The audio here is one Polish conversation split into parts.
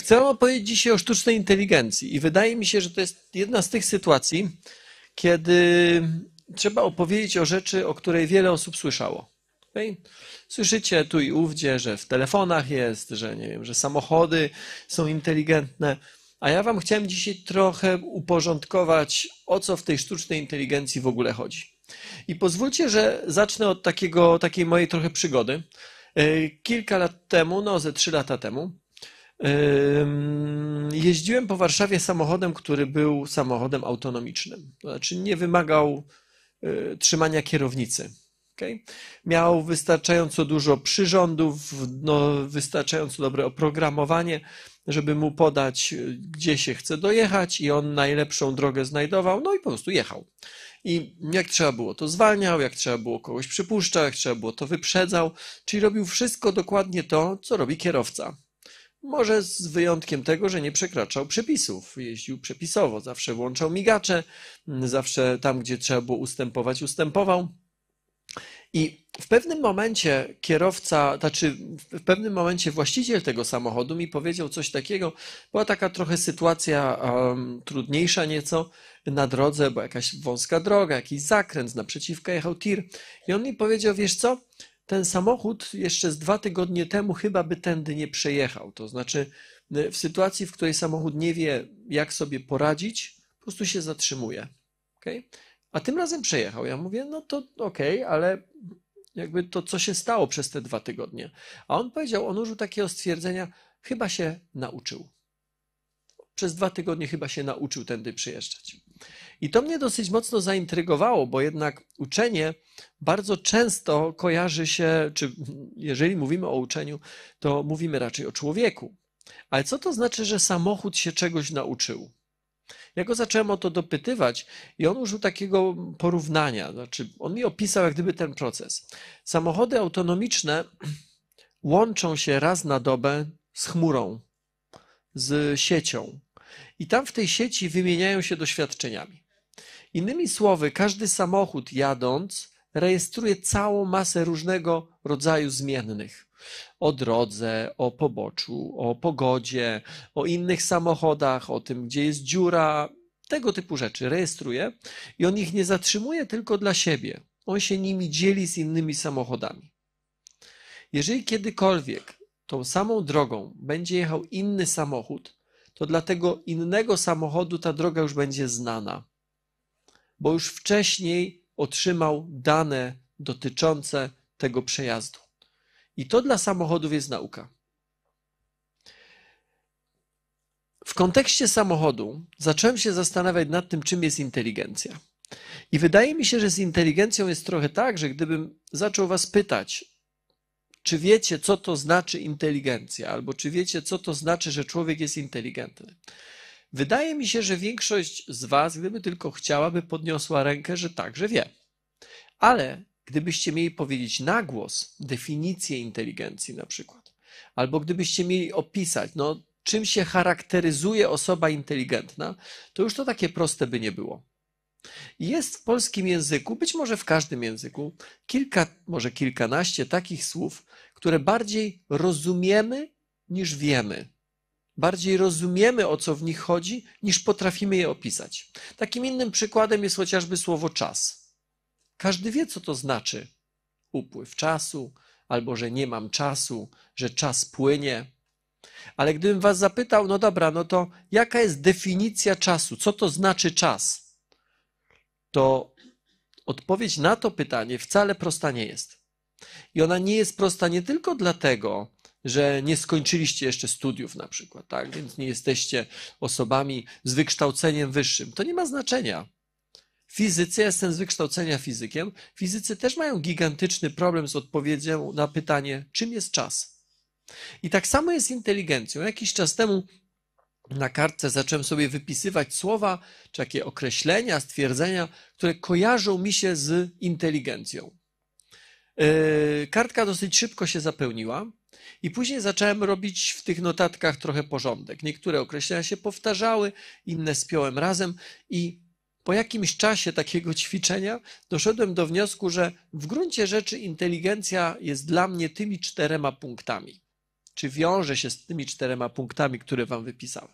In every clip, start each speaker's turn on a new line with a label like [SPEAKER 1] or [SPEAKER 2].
[SPEAKER 1] Chcę opowiedzieć dzisiaj o sztucznej inteligencji i wydaje mi się, że to jest jedna z tych sytuacji, kiedy trzeba opowiedzieć o rzeczy, o której wiele osób słyszało. Okay? Słyszycie tu i ówdzie, że w telefonach jest, że nie wiem, że samochody są inteligentne, a ja wam chciałem dzisiaj trochę uporządkować, o co w tej sztucznej inteligencji w ogóle chodzi. I pozwólcie, że zacznę od takiej mojej trochę przygody. Kilka lat temu, no ze 3 lata temu, jeździłem po Warszawie samochodem, który był samochodem autonomicznym. To znaczy nie wymagał trzymania kierownicy. Okay? Miał wystarczająco dużo przyrządów, no, wystarczająco dobre oprogramowanie, żeby mu podać, gdzie się chce dojechać i on najlepszą drogę znajdował, no i po prostu jechał. I jak trzeba było, to zwalniał, jak trzeba było, kogoś przypuszczał, jak trzeba było, to wyprzedzał, czyli robił wszystko dokładnie to, co robi kierowca. Może z wyjątkiem tego, że nie przekraczał przepisów, jeździł przepisowo, zawsze włączał migacze, zawsze tam, gdzie trzeba było ustępować, ustępował. I w pewnym momencie w pewnym momencie właściciel tego samochodu mi powiedział coś takiego, była taka trochę sytuacja trudniejsza nieco na drodze, bo jakaś wąska droga, jakiś zakręt, naprzeciwka jechał tir i on mi powiedział, wiesz co, ten samochód jeszcze z 2 tygodnie temu chyba by tędy nie przejechał, to znaczy w sytuacji, w której samochód nie wie, jak sobie poradzić, po prostu się zatrzymuje. Okay? A tym razem przejechał. Ja mówię, no to okej, ale jakby to co się stało przez te 2 tygodnie? A on powiedział, on użył takiego stwierdzenia, chyba się nauczył. Przez 2 tygodnie chyba się nauczył tędy przyjeżdżać. I to mnie dosyć mocno zaintrygowało, bo jednak uczenie bardzo często kojarzy się, czy jeżeli mówimy o uczeniu, to mówimy raczej o człowieku. Ale co to znaczy, że samochód się czegoś nauczył? Ja go zacząłem o to dopytywać i on użył takiego porównania, znaczy on mi opisał jak gdyby ten proces. Samochody autonomiczne łączą się raz na dobę z chmurą, z siecią i tam w tej sieci wymieniają się doświadczeniami. Innymi słowy, każdy samochód jadąc rejestruje całą masę różnego rodzaju zmiennych. O drodze, o poboczu, o pogodzie, o innych samochodach, o tym, gdzie jest dziura, tego typu rzeczy rejestruje i on ich nie zatrzymuje tylko dla siebie. On się nimi dzieli z innymi samochodami. Jeżeli kiedykolwiek tą samą drogą będzie jechał inny samochód, to dla tego innego samochodu ta droga już będzie znana, bo już wcześniej otrzymał dane dotyczące tego przejazdu. I to dla samochodów jest nauka. W kontekście samochodu zacząłem się zastanawiać nad tym, czym jest inteligencja. I wydaje mi się, że z inteligencją jest trochę tak, że gdybym zaczął was pytać, czy wiecie, co to znaczy inteligencja, albo czy wiecie, co to znaczy, że człowiek jest inteligentny. Wydaje mi się, że większość z was, gdyby tylko chciałaby, podniosła rękę, że tak, że wie. Ale gdybyście mieli powiedzieć na głos definicję inteligencji na przykład, albo gdybyście mieli opisać, no, czym się charakteryzuje osoba inteligentna, to już to takie proste by nie było. Jest w polskim języku, być może w każdym języku, może kilkanaście takich słów, które bardziej rozumiemy niż wiemy. Bardziej rozumiemy, o co w nich chodzi, niż potrafimy je opisać. Takim innym przykładem jest chociażby słowo czas. Każdy wie, co to znaczy upływ czasu, albo że nie mam czasu, że czas płynie. Ale gdybym was zapytał, no dobra, no to jaka jest definicja czasu? Co to znaczy czas? To odpowiedź na to pytanie wcale prosta nie jest. I ona nie jest prosta nie tylko dlatego, że nie skończyliście jeszcze studiów na przykład, tak? Więc nie jesteście osobami z wykształceniem wyższym. To nie ma znaczenia. Fizycy, ja jestem z wykształcenia fizykiem, fizycy też mają gigantyczny problem z odpowiedzią na pytanie, czym jest czas. I tak samo jest z inteligencją. Jakiś czas temu na kartce zacząłem sobie wypisywać słowa, czy takie określenia, stwierdzenia, które kojarzą mi się z inteligencją. Kartka dosyć szybko się zapełniła i później zacząłem robić w tych notatkach trochę porządek. Niektóre określenia się powtarzały, inne spiąłem razem i po jakimś czasie takiego ćwiczenia doszedłem do wniosku, że w gruncie rzeczy inteligencja jest dla mnie tymi 4 punktami. czy wiąże się z tymi 4 punktami, które wam wypisałem.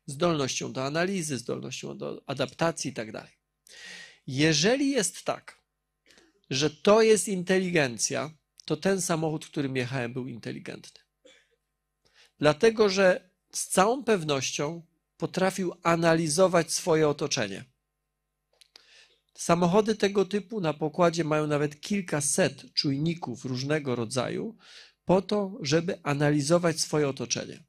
[SPEAKER 1] Zdolnością do analizy, zdolnością do adaptacji i tak dalej. Jeżeli jest tak, że to jest inteligencja, to ten samochód, którym jechałem, był inteligentny. Dlatego, że z całą pewnością potrafił analizować swoje otoczenie. Samochody tego typu na pokładzie mają nawet kilkaset czujników różnego rodzaju po to, żeby analizować swoje otoczenie.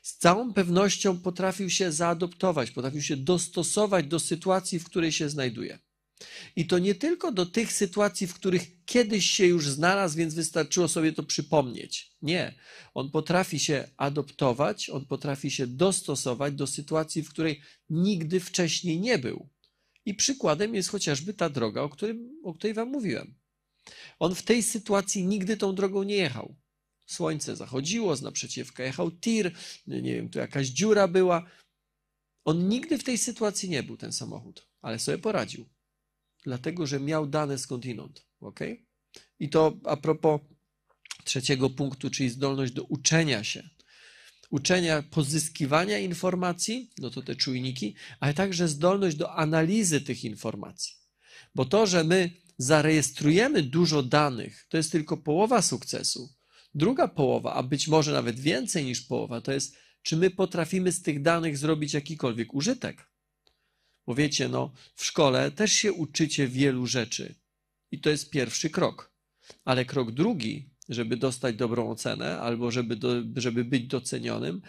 [SPEAKER 1] Z całą pewnością potrafił się zaadoptować, potrafił się dostosować do sytuacji, w której się znajduje. I to nie tylko do tych sytuacji, w których kiedyś się już znalazł, więc wystarczyło sobie to przypomnieć. Nie. On potrafi się adoptować, on potrafi się dostosować do sytuacji, w której nigdy wcześniej nie był. I przykładem jest chociażby ta droga, o której wam mówiłem. On w tej sytuacji nigdy tą drogą nie jechał. Słońce zachodziło, z naprzeciwka jechał tir, nie wiem, tu jakaś dziura była. On nigdy w tej sytuacji nie był, ten samochód, ale sobie poradził. Dlatego, że miał dane skądinąd. Okay? I to a propos 3. punktu, czyli zdolność do uczenia się. Uczenia, pozyskiwania informacji, no to te czujniki, ale także zdolność do analizy tych informacji. Bo to, że my zarejestrujemy dużo danych, to jest tylko połowa sukcesu. Druga połowa, a być może nawet więcej niż połowa, to jest, czy my potrafimy z tych danych zrobić jakikolwiek użytek. Bo wiecie, no, w szkole też się uczycie wielu rzeczy i to jest pierwszy krok. Ale krok drugi, żeby dostać dobrą ocenę albo żeby być docenionym,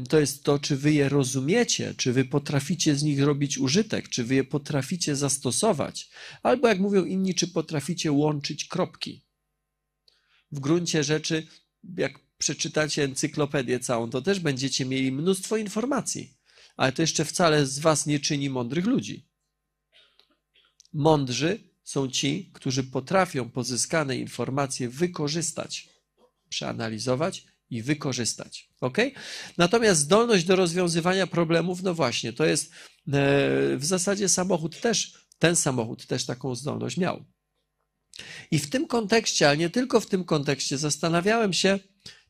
[SPEAKER 1] to jest to, czy wy je rozumiecie, czy wy potraficie z nich robić użytek, czy wy je potraficie zastosować, albo jak mówią inni, czy potraficie łączyć kropki. W gruncie rzeczy, jak przeczytacie encyklopedię całą, to też będziecie mieli mnóstwo informacji, ale to jeszcze wcale z was nie czyni mądrych ludzi. Mądrzy są ci, którzy potrafią pozyskane informacje wykorzystać, przeanalizować i wykorzystać. Okay? Natomiast zdolność do rozwiązywania problemów, no właśnie, to jest w zasadzie ten samochód też taką zdolność miał. I w tym kontekście, ale nie tylko w tym kontekście, zastanawiałem się,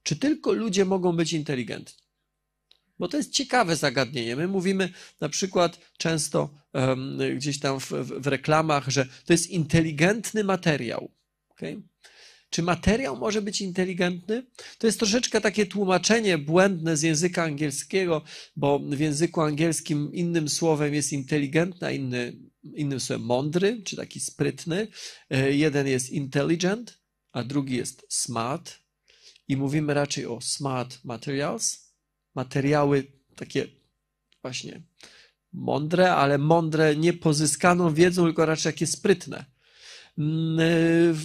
[SPEAKER 1] czy tylko ludzie mogą być inteligentni. Bo to jest ciekawe zagadnienie. My mówimy na przykład często gdzieś tam w reklamach, że to jest inteligentny materiał. Okay? Czy materiał może być inteligentny? To jest troszeczkę takie tłumaczenie błędne z języka angielskiego, bo w języku angielskim innym słowem jest inteligentny, a innym słowem mądry, czy taki sprytny. Jeden jest intelligent, a drugi jest smart. I mówimy raczej o smart materials. Materiały takie właśnie mądre, ale mądre nie pozyskaną wiedzą, tylko raczej takie sprytne.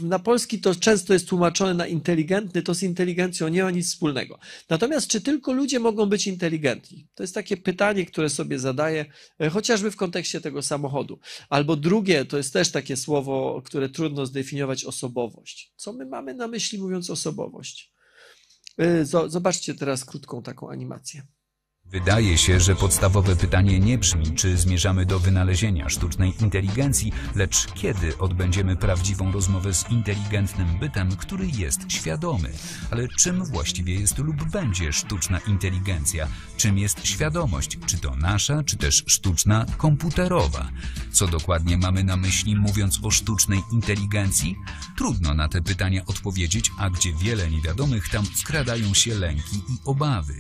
[SPEAKER 1] Na polski to często jest tłumaczone na inteligentny, to z inteligencją nie ma nic wspólnego. Natomiast czy tylko ludzie mogą być inteligentni? To jest takie pytanie, które sobie zadaję, chociażby w kontekście tego samochodu. Albo drugie, to jest też takie słowo, które trudno zdefiniować, osobowość. Co my mamy na myśli, mówiąc osobowość? Zobaczcie teraz krótką taką animację.
[SPEAKER 2] Wydaje się, że podstawowe pytanie nie brzmi, czy zmierzamy do wynalezienia sztucznej inteligencji, lecz kiedy odbędziemy prawdziwą rozmowę z inteligentnym bytem, który jest świadomy. Ale czym właściwie jest lub będzie sztuczna inteligencja? Czym jest świadomość? Czy to nasza, czy też sztuczna, komputerowa? Co dokładnie mamy na myśli, mówiąc o sztucznej inteligencji? Trudno na te pytania odpowiedzieć, a gdzie wiele niewiadomych, tam skradają się lęki i obawy.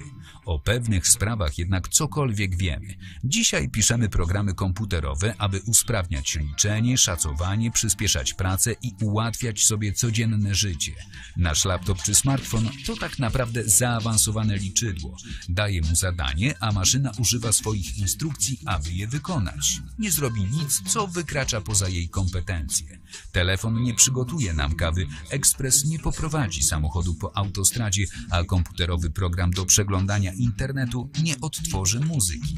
[SPEAKER 2] O pewnych sprawach jednak cokolwiek wiemy. Dzisiaj piszemy programy komputerowe, aby usprawniać liczenie, szacowanie, przyspieszać pracę i ułatwiać sobie codzienne życie. Nasz laptop czy smartfon to tak naprawdę zaawansowane liczydło. Daje mu zadanie, a maszyna używa swoich instrukcji, aby je wykonać. Nie zrobi nic, co wykracza poza jej kompetencje. Telefon nie przygotuje nam kawy, ekspres nie poprowadzi samochodu po autostradzie, a komputerowy program do przeglądania internetu nie odtworzy muzyki.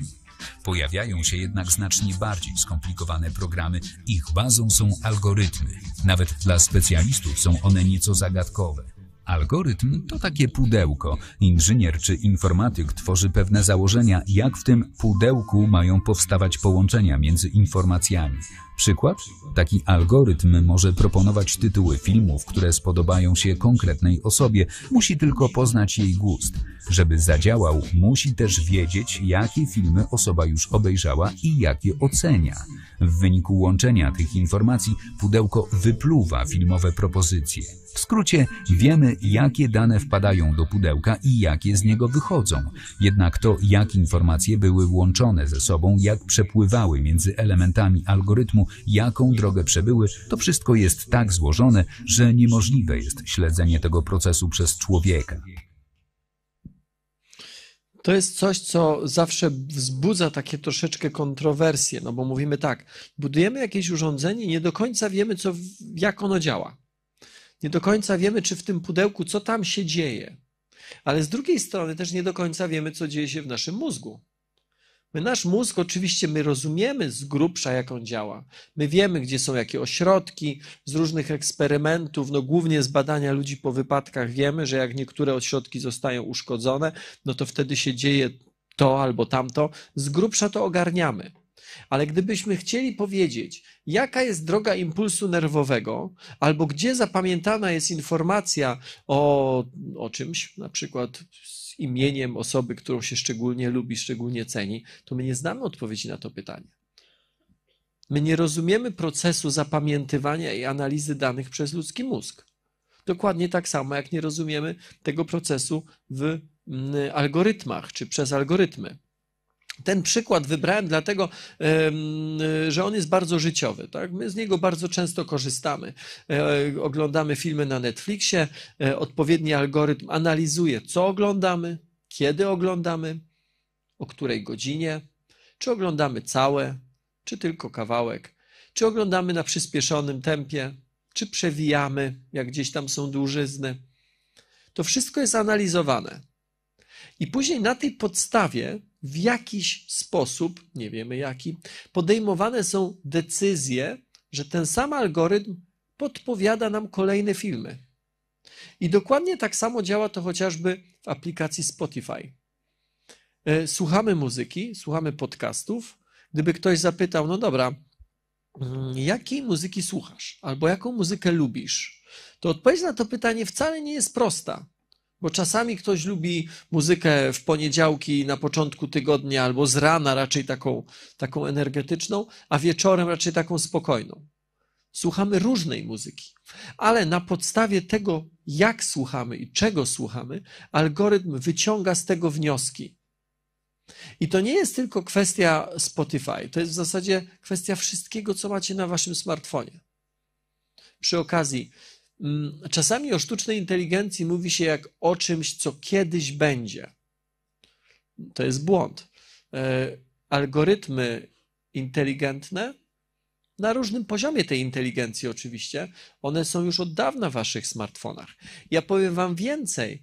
[SPEAKER 2] Pojawiają się jednak znacznie bardziej skomplikowane programy. Ich bazą są algorytmy. Nawet dla specjalistów są one nieco zagadkowe. Algorytm to takie pudełko. Inżynier czy informatyk tworzy pewne założenia, jak w tym pudełku mają powstawać połączenia między informacjami. Przykład? Taki algorytm może proponować tytuły filmów, które spodobają się konkretnej osobie. Musi tylko poznać jej gust. Żeby zadziałał, musi też wiedzieć, jakie filmy osoba już obejrzała i jakie ocenia. W wyniku łączenia tych informacji pudełko wypluwa filmowe propozycje. W skrócie, wiemy, jakie dane wpadają do pudełka i jakie z niego wychodzą. Jednak to, jak informacje były łączone ze sobą, jak przepływały między elementami algorytmu, jaką drogę przebyły, to wszystko jest tak złożone, że niemożliwe jest śledzenie tego procesu przez człowieka.
[SPEAKER 1] To jest coś, co zawsze wzbudza takie troszeczkę kontrowersje, no bo mówimy tak, budujemy jakieś urządzenie i nie do końca wiemy, jak ono działa. Nie do końca wiemy, czy w tym pudełku, co tam się dzieje. Ale z drugiej strony też nie do końca wiemy, co dzieje się w naszym mózgu. Nasz mózg, oczywiście my rozumiemy z grubsza, jak on działa. My wiemy, gdzie są jakie ośrodki, z różnych eksperymentów, no głównie z badania ludzi po wypadkach wiemy, że jak niektóre ośrodki zostają uszkodzone, no to wtedy się dzieje to albo tamto. Z grubsza to ogarniamy. Ale gdybyśmy chcieli powiedzieć, jaka jest droga impulsu nerwowego, albo gdzie zapamiętana jest informacja o czymś, na przykład z imieniem osoby, którą się szczególnie lubi, szczególnie ceni, to my nie znamy odpowiedzi na to pytanie. My nie rozumiemy procesu zapamiętywania i analizy danych przez ludzki mózg. Dokładnie tak samo, jak nie rozumiemy tego procesu w algorytmach, czy przez algorytmy. Ten przykład wybrałem dlatego, że on jest bardzo życiowy. Tak? My z niego bardzo często korzystamy. Oglądamy filmy na Netflixie, odpowiedni algorytm analizuje, co oglądamy, kiedy oglądamy, o której godzinie, czy oglądamy całe, czy tylko kawałek, czy oglądamy na przyspieszonym tempie, czy przewijamy, jak gdzieś tam są dłużyzny. To wszystko jest analizowane. I później na tej podstawie w jakiś sposób, nie wiemy jaki, podejmowane są decyzje, że ten sam algorytm podpowiada nam kolejne filmy. I dokładnie tak samo działa to chociażby w aplikacji Spotify. Słuchamy muzyki, słuchamy podcastów. Gdyby ktoś zapytał, no dobra, jakiej muzyki słuchasz? Albo jaką muzykę lubisz? To odpowiedź na to pytanie wcale nie jest prosta. Bo czasami ktoś lubi muzykę w poniedziałki na początku tygodnia albo z rana raczej taką energetyczną, a wieczorem raczej taką spokojną. Słuchamy różnej muzyki, ale na podstawie tego, jak słuchamy i czego słuchamy, algorytm wyciąga z tego wnioski. I to nie jest tylko kwestia Spotify, to jest w zasadzie kwestia wszystkiego, co macie na waszym smartfonie. Przy okazji, czasami o sztucznej inteligencji mówi się jak o czymś, co kiedyś będzie. To jest błąd. Algorytmy inteligentne, na różnym poziomie tej inteligencji oczywiście, one są już od dawna w waszych smartfonach. Ja powiem wam więcej,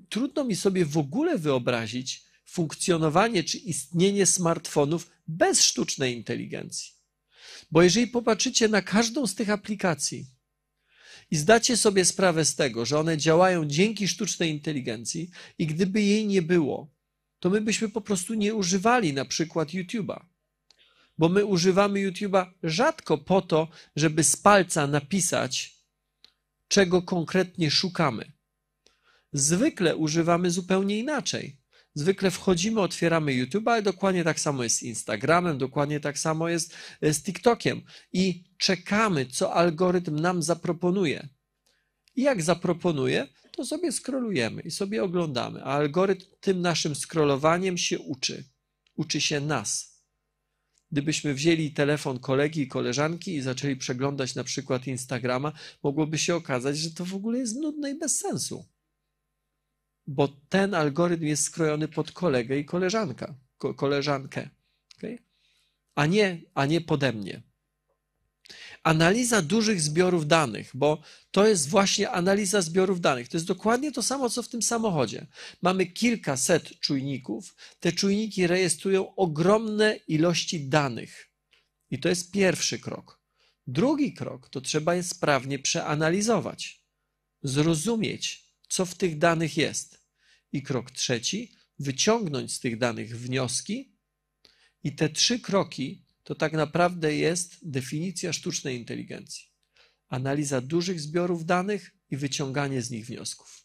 [SPEAKER 1] trudno mi sobie w ogóle wyobrazić funkcjonowanie czy istnienie smartfonów bez sztucznej inteligencji. Bo jeżeli popatrzycie na każdą z tych aplikacji, i zdacie sobie sprawę z tego, że one działają dzięki sztucznej inteligencji i gdyby jej nie było, to my byśmy po prostu nie używali na przykład YouTube'a. Bo my używamy YouTube'a rzadko po to, żeby z palca napisać, czego konkretnie szukamy. Zwykle używamy zupełnie inaczej. Zwykle wchodzimy, otwieramy YouTube'a, ale dokładnie tak samo jest z Instagramem, dokładnie tak samo jest z TikTokiem i czekamy, co algorytm nam zaproponuje. I jak zaproponuje, to sobie scrollujemy i sobie oglądamy, a algorytm tym naszym scrollowaniem się uczy. Uczy się nas. Gdybyśmy wzięli telefon kolegi i koleżanki i zaczęli przeglądać na przykład Instagrama, mogłoby się okazać, że to w ogóle jest nudne i bez sensu. Bo ten algorytm jest skrojony pod kolegę i koleżankę, okay? a nie pode mnie. Analiza dużych zbiorów danych, bo to jest właśnie analiza zbiorów danych. To jest dokładnie to samo, co w tym samochodzie. Mamy kilkaset czujników. Te czujniki rejestrują ogromne ilości danych. I to jest pierwszy krok. Drugi krok to trzeba je sprawnie przeanalizować. zrozumieć, co w tych danych jest. I krok trzeci, wyciągnąć z tych danych wnioski. I te 3 kroki to tak naprawdę jest definicja sztucznej inteligencji. Analiza dużych zbiorów danych i wyciąganie z nich wniosków.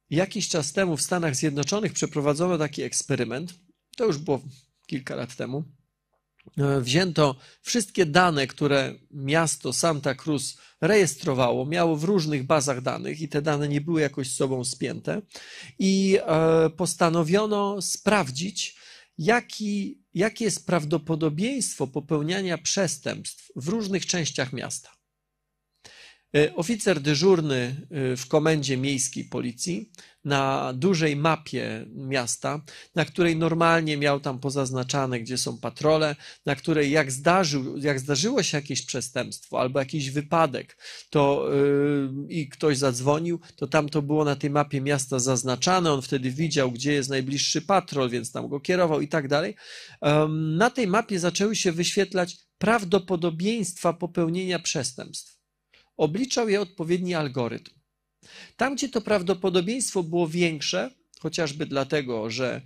[SPEAKER 1] Jakiś czas temu w Stanach Zjednoczonych przeprowadzono taki eksperyment, to już było kilka lat temu. Wzięto wszystkie dane, które miasto Santa Cruz rejestrowało, miało w różnych bazach danych i te dane nie były jakoś z sobą spięte i postanowiono sprawdzić, jakie jest prawdopodobieństwo popełniania przestępstw w różnych częściach miasta. Oficer dyżurny w komendzie miejskiej policji na dużej mapie miasta, na której normalnie miał tam pozaznaczane, gdzie są patrole, na której jak zdarzyło się jakieś przestępstwo albo jakiś wypadek i ktoś zadzwonił, to tam to było na tej mapie miasta zaznaczane, on wtedy widział, gdzie jest najbliższy patrol, więc tam go kierował i tak dalej. Na tej mapie zaczęły się wyświetlać prawdopodobieństwa popełnienia przestępstw. Obliczał je odpowiedni algorytm. Tam, gdzie to prawdopodobieństwo było większe, chociażby dlatego, że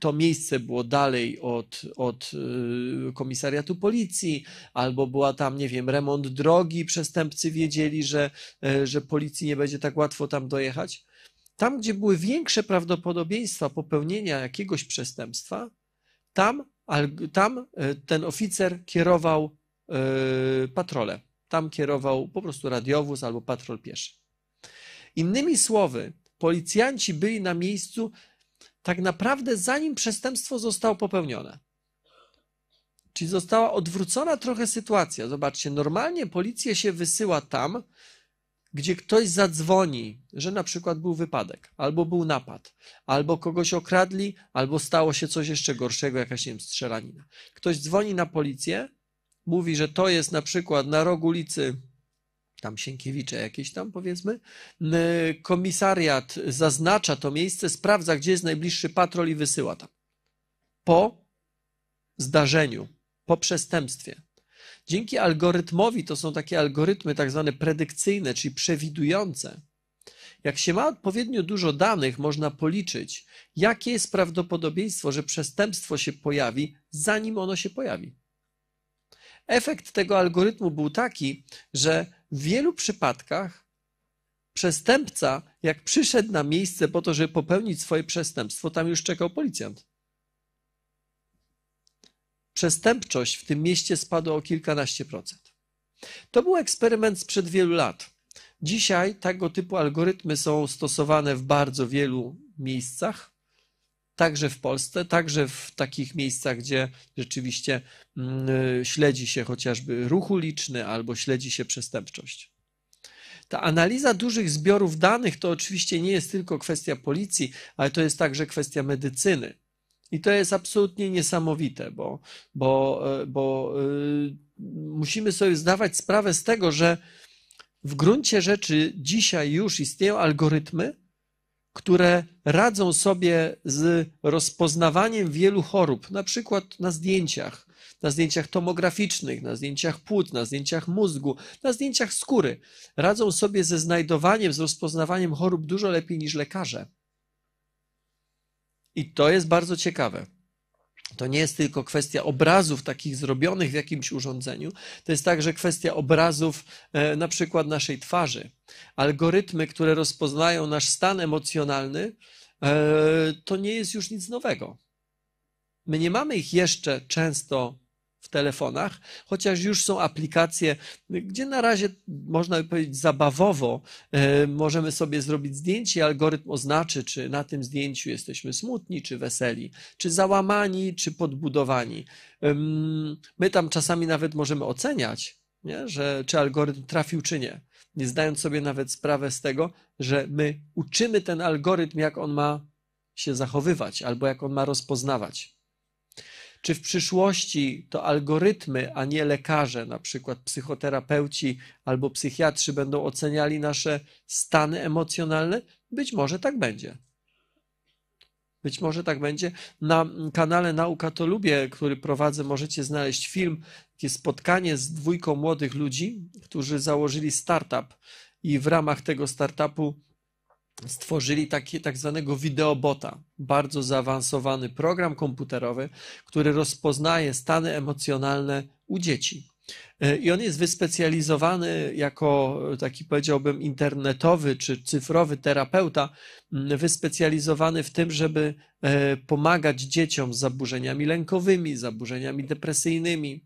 [SPEAKER 1] to miejsce było dalej od komisariatu policji, albo była tam, nie wiem, remont drogi, przestępcy wiedzieli, że policji nie będzie tak łatwo tam dojechać. Tam, gdzie były większe prawdopodobieństwa popełnienia jakiegoś przestępstwa, tam ten oficer kierował patrole. Tam kierował po prostu radiowóz albo patrol pieszy. Innymi słowy, policjanci byli na miejscu tak naprawdę zanim przestępstwo zostało popełnione. Czyli została odwrócona trochę sytuacja. Zobaczcie, normalnie policję się wysyła tam, gdzie ktoś zadzwoni, że na przykład był wypadek, albo był napad, albo kogoś okradli, albo stało się coś jeszcze gorszego, jakaś, nie wiem, strzelanina. Ktoś dzwoni na policję, mówi, że to jest na przykład na rogu ulicy tam Sienkiewicza jakieś tam, powiedzmy, komisariat zaznacza to miejsce, sprawdza, gdzie jest najbliższy patrol i wysyła tam. Po zdarzeniu, po przestępstwie. Dzięki algorytmowi, to są takie algorytmy tak zwane predykcyjne, czyli przewidujące. Jak się ma odpowiednio dużo danych, można policzyć, jakie jest prawdopodobieństwo, że przestępstwo się pojawi, zanim ono się pojawi. Efekt tego algorytmu był taki, że w wielu przypadkach przestępca, jak przyszedł na miejsce po to, żeby popełnić swoje przestępstwo, tam już czekał policjant. Przestępczość w tym mieście spadła o kilkanaście procent. To był eksperyment sprzed wielu lat. Dzisiaj tego typu algorytmy są stosowane w bardzo wielu miejscach, także w Polsce, także w takich miejscach, gdzie rzeczywiście śledzi się chociażby ruch uliczny albo śledzi się przestępczość. Ta analiza dużych zbiorów danych to oczywiście nie jest tylko kwestia policji, ale to jest także kwestia medycyny. I to jest absolutnie niesamowite, bo musimy sobie zdawać sprawę z tego, że w gruncie rzeczy dzisiaj już istnieją algorytmy, które radzą sobie z rozpoznawaniem wielu chorób, na przykład na zdjęciach tomograficznych, na zdjęciach płuc, na zdjęciach mózgu, na zdjęciach skóry. Radzą sobie ze znajdowaniem, z rozpoznawaniem chorób dużo lepiej niż lekarze. I to jest bardzo ciekawe. To nie jest tylko kwestia obrazów takich zrobionych w jakimś urządzeniu, to jest także kwestia obrazów na przykład naszej twarzy. Algorytmy, które rozpoznają nasz stan emocjonalny, to nie jest już nic nowego. My nie mamy ich jeszcze często w telefonach, chociaż już są aplikacje, gdzie na razie, można by powiedzieć, zabawowo możemy sobie zrobić zdjęcie i algorytm oznaczy, czy na tym zdjęciu jesteśmy smutni, czy weseli, czy załamani, czy podbudowani. My tam czasami nawet możemy oceniać, nie? Czy algorytm trafił, czy nie, nie zdając sobie nawet sprawę z tego, że my uczymy ten algorytm, jak on ma się zachowywać, albo jak on ma rozpoznawać. Czy w przyszłości to algorytmy, a nie lekarze, na przykład psychoterapeuci albo psychiatrzy będą oceniali nasze stany emocjonalne? Być może tak będzie. Być może tak będzie. Na kanale Nauka to Lubię, który prowadzę, możecie znaleźć film, takie spotkanie z dwójką młodych ludzi, którzy założyli startup i w ramach tego startupu stworzyli tak zwanego wideobota, bardzo zaawansowany program komputerowy, który rozpoznaje stany emocjonalne u dzieci. I on jest wyspecjalizowany jako taki, powiedziałbym, internetowy czy cyfrowy terapeuta, wyspecjalizowany w tym, żeby pomagać dzieciom z zaburzeniami lękowymi, zaburzeniami depresyjnymi,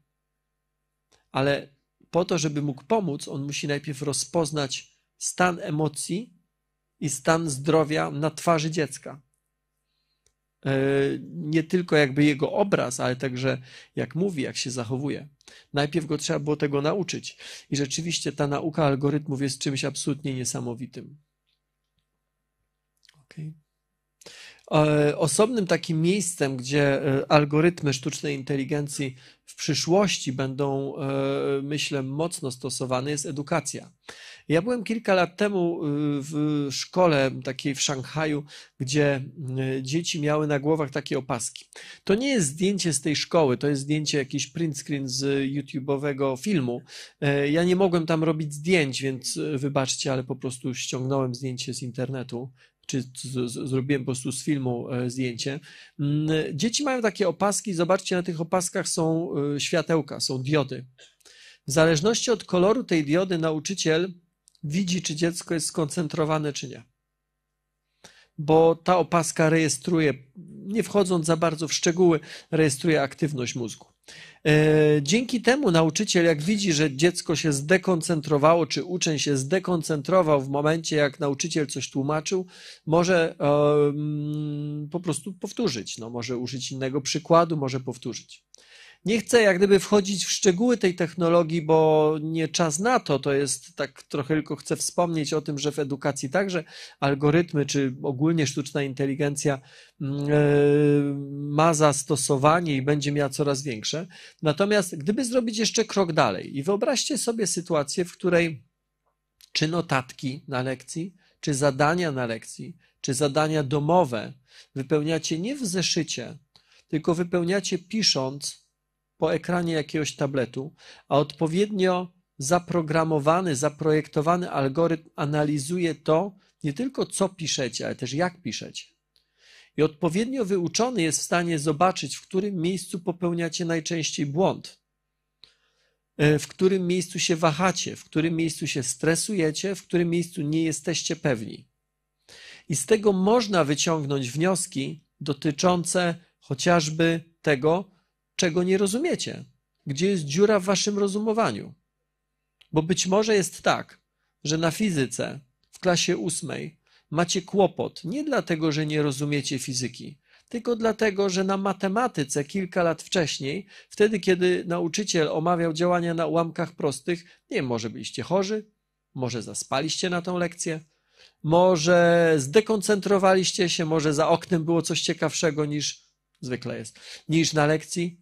[SPEAKER 1] ale po to, żeby mógł pomóc, on musi najpierw rozpoznać stan emocji i stan zdrowia na twarzy dziecka. Nie tylko jakby jego obraz, ale także jak mówi, jak się zachowuje. Najpierw go trzeba było tego nauczyć. I rzeczywiście ta nauka algorytmów jest czymś absolutnie niesamowitym. Okay. Osobnym takim miejscem, gdzie algorytmy sztucznej inteligencji w przyszłości będą, myślę, mocno stosowane, jest edukacja. Ja byłem kilka lat temu w szkole takiej w Szanghaju, gdzie dzieci miały na głowach takie opaski. To nie jest zdjęcie z tej szkoły, to jest zdjęcie, jakiś print screen z YouTube'owego filmu. Ja nie mogłem tam robić zdjęć, więc wybaczcie, ale po prostu ściągnąłem zdjęcie z internetu, czy zrobiłem po prostu z filmu zdjęcie. Dzieci mają takie opaski, zobaczcie, na tych opaskach są światełka, są diody. W zależności od koloru tej diody nauczyciel widzi, czy dziecko jest skoncentrowane, czy nie. Bo ta opaska rejestruje, nie wchodząc za bardzo w szczegóły, rejestruje aktywność mózgu. Dzięki temu nauczyciel, jak widzi, że dziecko się zdekoncentrowało, czy uczeń się zdekoncentrował w momencie, jak nauczyciel coś tłumaczył, może po prostu powtórzyć. No, może użyć innego przykładu, może powtórzyć. Nie chcę jak gdyby wchodzić w szczegóły tej technologii, bo nie czas na to, to jest tak trochę tylko chcę wspomnieć o tym, że w edukacji także algorytmy, czy ogólnie sztuczna inteligencja ma zastosowanie i będzie miała coraz większe. Natomiast gdyby zrobić jeszcze krok dalej i wyobraźcie sobie sytuację, w której czy notatki na lekcji, czy zadania na lekcji, czy zadania domowe wypełniacie nie w zeszycie, tylko wypełniacie pisząc po ekranie jakiegoś tabletu, a odpowiednio zaprogramowany, zaprojektowany algorytm analizuje to nie tylko co piszecie, ale też jak piszecie. I odpowiednio wyuczony jest w stanie zobaczyć, w którym miejscu popełniacie najczęściej błąd, w którym miejscu się wahacie, w którym miejscu się stresujecie, w którym miejscu nie jesteście pewni. I z tego można wyciągnąć wnioski dotyczące chociażby tego, czego nie rozumiecie, gdzie jest dziura w waszym rozumowaniu. Bo być może jest tak, że na fizyce w klasie 8 macie kłopot nie dlatego, że nie rozumiecie fizyki, tylko dlatego, że na matematyce kilka lat wcześniej, wtedy kiedy nauczyciel omawiał działania na ułamkach prostych, nie wiem, może byliście chorzy, może zaspaliście na tą lekcję, może zdekoncentrowaliście się, może za oknem było coś ciekawszego niż zwykle jest, niż na lekcji.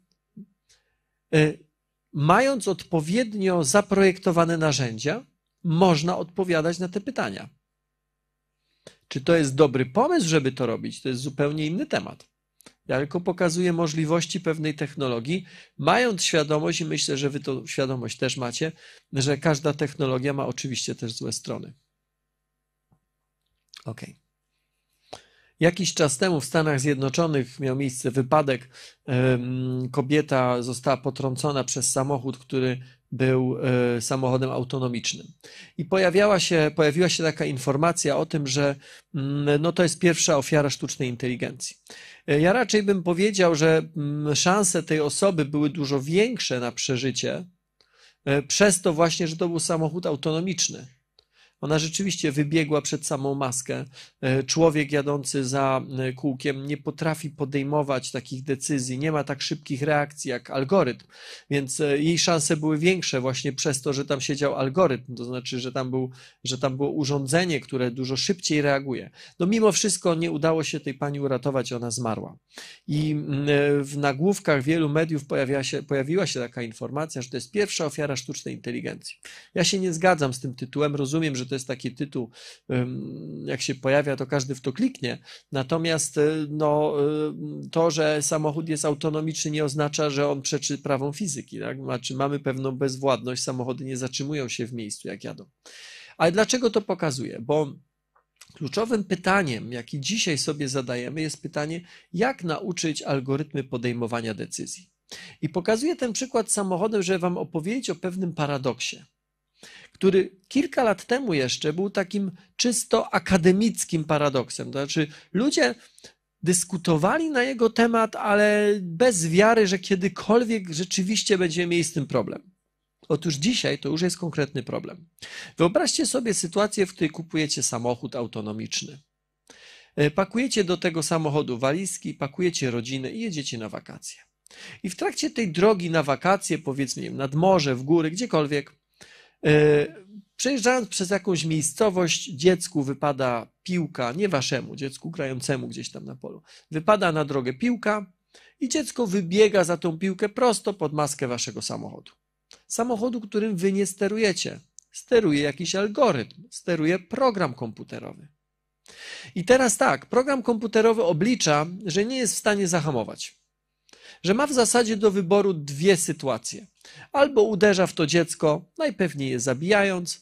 [SPEAKER 1] Mając odpowiednio zaprojektowane narzędzia, można odpowiadać na te pytania. Czy to jest dobry pomysł, żeby to robić? To jest zupełnie inny temat. Ja tylko pokazuję możliwości pewnej technologii, mając świadomość, i myślę, że wy tą świadomość też macie, że każda technologia ma oczywiście też złe strony. Okay. Jakiś czas temu w Stanach Zjednoczonych miał miejsce wypadek. Kobieta została potrącona przez samochód, który był samochodem autonomicznym. I pojawiła się taka informacja o tym, że no to jest pierwsza ofiara sztucznej inteligencji. Ja raczej bym powiedział, że szanse tej osoby były dużo większe na przeżycie, przez to właśnie, że to był samochód autonomiczny. Ona rzeczywiście wybiegła przed samą maskę. Człowiek jadący za kółkiem nie potrafi podejmować takich decyzji, nie ma tak szybkich reakcji jak algorytm, więc jej szanse były większe właśnie przez to, że tam siedział algorytm, to znaczy, że tam było urządzenie, które dużo szybciej reaguje. No mimo wszystko nie udało się tej pani uratować, ona zmarła. I w nagłówkach wielu mediów pojawiła się taka informacja, że to jest pierwsza ofiara sztucznej inteligencji. Ja się nie zgadzam z tym tytułem, rozumiem, że to jest taki tytuł, jak się pojawia, to każdy w to kliknie. Natomiast no, to, że samochód jest autonomiczny, nie oznacza, że on przeczy prawom fizyki. Tak? Znaczy, mamy pewną bezwładność, samochody nie zatrzymują się w miejscu, jak jadą. Ale dlaczego to pokazuję? Bo kluczowym pytaniem, jakie dzisiaj sobie zadajemy, jest pytanie, jak nauczyć algorytmy podejmowania decyzji. I pokazuję ten przykład samochodem, żeby wam opowiedzieć o pewnym paradoksie, który kilka lat temu jeszcze był takim czysto akademickim paradoksem. To znaczy ludzie dyskutowali na jego temat, ale bez wiary, że kiedykolwiek rzeczywiście będziemy mieli z tym problem. Otóż dzisiaj to już jest konkretny problem. Wyobraźcie sobie sytuację, w której kupujecie samochód autonomiczny. Pakujecie do tego samochodu walizki, pakujecie rodzinę i jedziecie na wakacje. I w trakcie tej drogi na wakacje, powiedzmy, nie wiem, nad morze, w góry, gdziekolwiek, przejeżdżając przez jakąś miejscowość, dziecku wypada piłka, nie waszemu, dziecku grającemu gdzieś tam na polu, wypada na drogę piłka i dziecko wybiega za tą piłkę prosto pod maskę waszego samochodu. Samochodu, którym wy nie sterujecie. Steruje jakiś algorytm, steruje program komputerowy. I teraz tak, program komputerowy oblicza, że nie jest w stanie zahamować. Że ma w zasadzie do wyboru dwie sytuacje. Albo uderza w to dziecko, najpewniej je zabijając,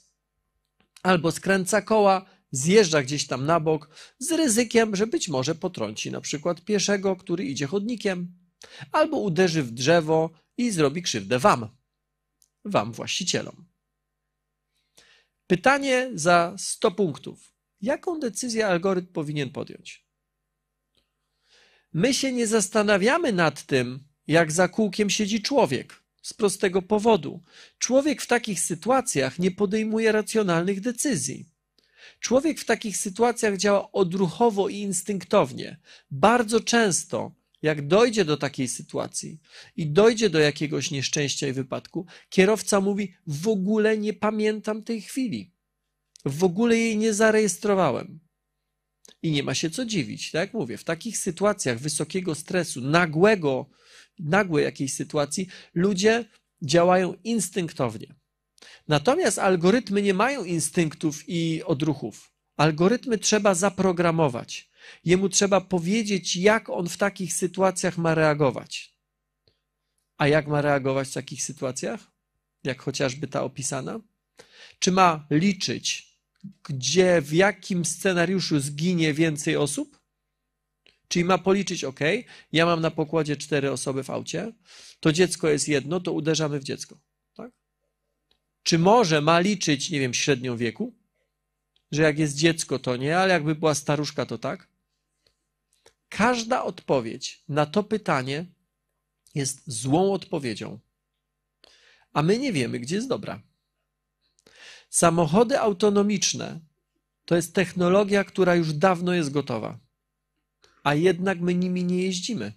[SPEAKER 1] albo skręca koła, zjeżdża gdzieś tam na bok, z ryzykiem, że być może potrąci na przykład pieszego, który idzie chodnikiem, albo uderzy w drzewo i zrobi krzywdę wam właścicielom. Pytanie za 100 punktów. Jaką decyzję algorytm powinien podjąć? My się nie zastanawiamy nad tym, jak za kółkiem siedzi człowiek. Z prostego powodu. Człowiek w takich sytuacjach nie podejmuje racjonalnych decyzji. Człowiek w takich sytuacjach działa odruchowo i instynktownie. Bardzo często, jak dojdzie do takiej sytuacji i dojdzie do jakiegoś nieszczęścia i wypadku, kierowca mówi: w ogóle nie pamiętam tej chwili. W ogóle jej nie zarejestrowałem. I nie ma się co dziwić. Tak jak mówię, w takich sytuacjach wysokiego stresu, nagłej jakiejś sytuacji, ludzie działają instynktownie. Natomiast algorytmy nie mają instynktów i odruchów. Algorytmy trzeba zaprogramować. Jemu trzeba powiedzieć, jak on w takich sytuacjach ma reagować. A jak ma reagować w takich sytuacjach? Jak chociażby ta opisana? Czy ma liczyć, gdzie, w jakim scenariuszu zginie więcej osób? Czyli ma policzyć, ok, ja mam na pokładzie 4 osoby w aucie, to dziecko jest jedno, to uderzamy w dziecko. Tak? Czy może ma liczyć, nie wiem, średnią wieku? Że jak jest dziecko, to nie, ale jakby była staruszka, to tak? Każda odpowiedź na to pytanie jest złą odpowiedzią, a my nie wiemy, gdzie jest dobra. Samochody autonomiczne to jest technologia, która już dawno jest gotowa, a jednak my nimi nie jeździmy.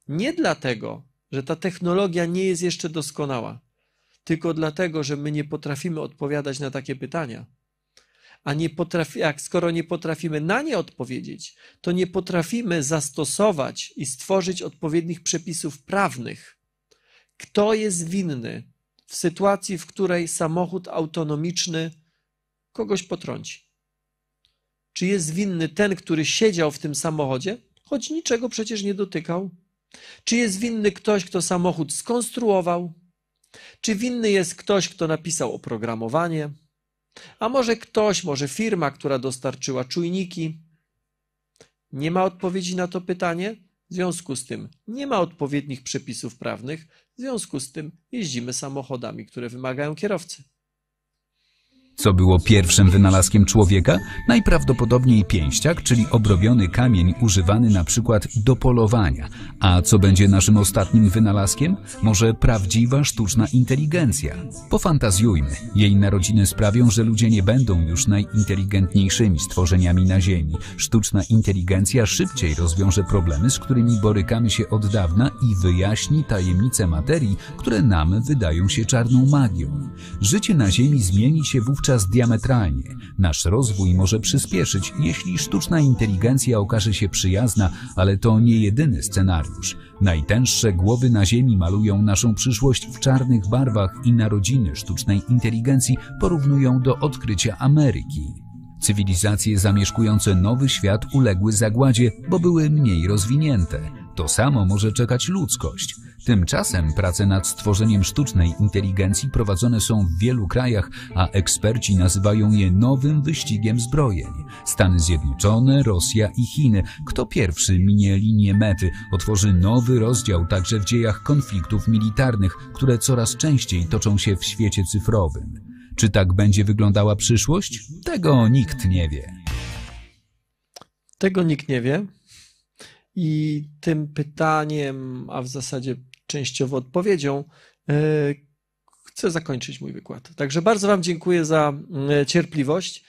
[SPEAKER 1] Nie dlatego, że ta technologia nie jest jeszcze doskonała, tylko dlatego, że my nie potrafimy odpowiadać na takie pytania. Skoro nie potrafimy na nie odpowiedzieć, to nie potrafimy zastosować i stworzyć odpowiednich przepisów prawnych. Kto jest winny w sytuacji, w której samochód autonomiczny kogoś potrąci? Czy jest winny ten, który siedział w tym samochodzie, choć niczego przecież nie dotykał? Czy jest winny ktoś, kto samochód skonstruował? Czy winny jest ktoś, kto napisał oprogramowanie? A może firma, która dostarczyła czujniki? Nie ma odpowiedzi na to pytanie? W związku z tym nie ma odpowiednich przepisów prawnych, w związku z tym jeździmy samochodami, które wymagają kierowcy.
[SPEAKER 2] Co było pierwszym wynalazkiem człowieka? Najprawdopodobniej pięściak, czyli obrobiony kamień używany na przykład do polowania. A co będzie naszym ostatnim wynalazkiem? Może prawdziwa sztuczna inteligencja? Pofantazjujmy. Jej narodziny sprawią, że ludzie nie będą już najinteligentniejszymi stworzeniami na Ziemi. Sztuczna inteligencja szybciej rozwiąże problemy, z którymi borykamy się od dawna i wyjaśni tajemnice materii, które nam wydają się czarną magią. Życie na Ziemi zmieni się wówczas wówczas diametralnie. Nasz rozwój może przyspieszyć, jeśli sztuczna inteligencja okaże się przyjazna, ale to nie jedyny scenariusz. Najtęższe głowy na Ziemi malują naszą przyszłość w czarnych barwach i narodziny sztucznej inteligencji porównują do odkrycia Ameryki. Cywilizacje zamieszkujące nowy świat uległy zagładzie, bo były mniej rozwinięte. To samo może czekać ludzkość. Tymczasem prace nad stworzeniem sztucznej inteligencji prowadzone są w wielu krajach, a eksperci nazywają je nowym wyścigiem zbrojeń. Stany Zjednoczone, Rosja i Chiny. Kto pierwszy minie linię mety, otworzy nowy rozdział także w dziejach konfliktów militarnych, które coraz częściej toczą się w świecie cyfrowym. Czy tak będzie wyglądała przyszłość? Tego nikt nie wie.
[SPEAKER 1] Tego nikt nie wie. I tym pytaniem, a w zasadzie częściowo odpowiedzią, chcę zakończyć mój wykład. Także bardzo Wam dziękuję za cierpliwość.